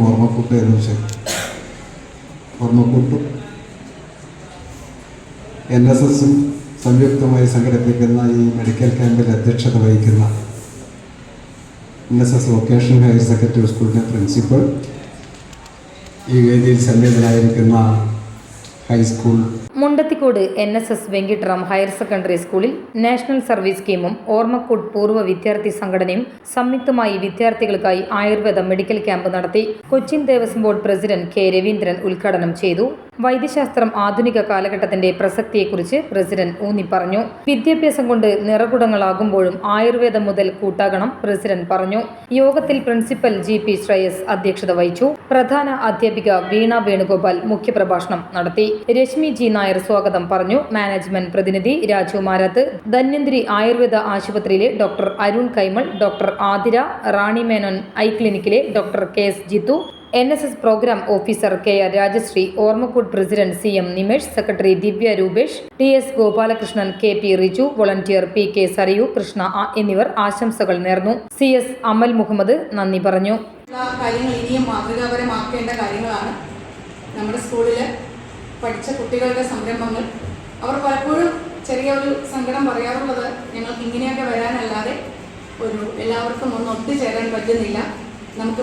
ഓർമ്മക്കൂട്ട് എന്ന് വെച്ചാൽ ഓർമ്മക്കൂട്ടും NSSും സംയുക്തമായി സംഘടിപ്പിക്കുന്ന ഈ മെഡിക്കൽ ക്യാമ്പിൽ അധ്യക്ഷത വഹിക്കുന്ന NSS വൊക്കേഷണൽ ഹയർ സെക്കൻഡറി സ്കൂളിൻ്റെ പ്രിൻസിപ്പൽ, ഈ വേദിയിൽ സന്നിഹിതനായിരിക്കുന്ന high school Mundathikode NSS Venkittaram higher secondary സ്കൂളിൽ നാഷണൽ സർവീസ് സ്കീമും ഓർമ്മക്കൂട്ട് പൂർവ്വ വിദ്യാർത്ഥി സംഘടനയും സംയുക്തമായി വിദ്യാർത്ഥികൾക്കായി ആയുർവേദ മെഡിക്കൽ ക്യാമ്പ് നടത്തി. Cochin Devaswom board president K. Raveendran ഉദ്ഘാടനം ചെയ്തു. വൈദ്യശാസ്ത്രം ആധുനിക കാലഘട്ടത്തിന്റെ പ്രസക്തിയെക്കുറിച്ച് പ്രസിഡന്റ് ഊന്നി പറഞ്ഞു. വിദ്യാഭ്യാസം കൊണ്ട് നിറകുടങ്ങളാകുമ്പോഴും ആയുർവേദം മുതൽ കൂട്ടാകണം പ്രസിഡന്റ് പറഞ്ഞു. യോഗത്തിൽ പ്രിൻസിപ്പൽ GP ശ്രേയസ് അധ്യക്ഷത വഹിച്ചു. പ്രധാന അധ്യാപിക വീണ വേണുഗോപാൽ മുഖ്യപ്രഭാഷണം നടത്തി. രശ്മി G. നായർ സ്വാഗതം പറഞ്ഞു. മാനേജ്മെന്റ് പ്രതിനിധി രാജു മാരാത്ത്, ധന്വന്തരി ആയുർവേദ ആശുപത്രിയിലെ doctor Arun Kaimal, doctor Athira, Rani Menon eye ക്ലിനിക്കിലെ doctor KS Jithu, NSS programme officer KR Rajasree, Ormakoottu president CM Nimesh, secretary Divya Rupesh, TS Gopalakrishnan, KP Riju, volunteer PK Sarayu, Krishna എന്നിവർ ആശംസകൾ നേർന്നു. CS അമൽ മുഹമ്മദ് നന്ദി പറഞ്ഞു. കാര്യങ്ങൾ ഇനിയും മാതൃകാപരമാക്കേണ്ട കാര്യങ്ങളാണ്. നമ്മുടെ സ്കൂളിൽ പഠിച്ച കുട്ടികളുടെ സംരംഭങ്ങൾ, അവർ പലപ്പോഴും ചെറിയൊരു സങ്കടം പറയാറുള്ളത് ഞങ്ങൾക്ക് ഇങ്ങനെയൊക്കെ വരാനല്ലാതെ എല്ലാവർക്കും ഒന്ന് ഒത്തുചേരാൻ പറ്റുന്നില്ല. നമുക്ക്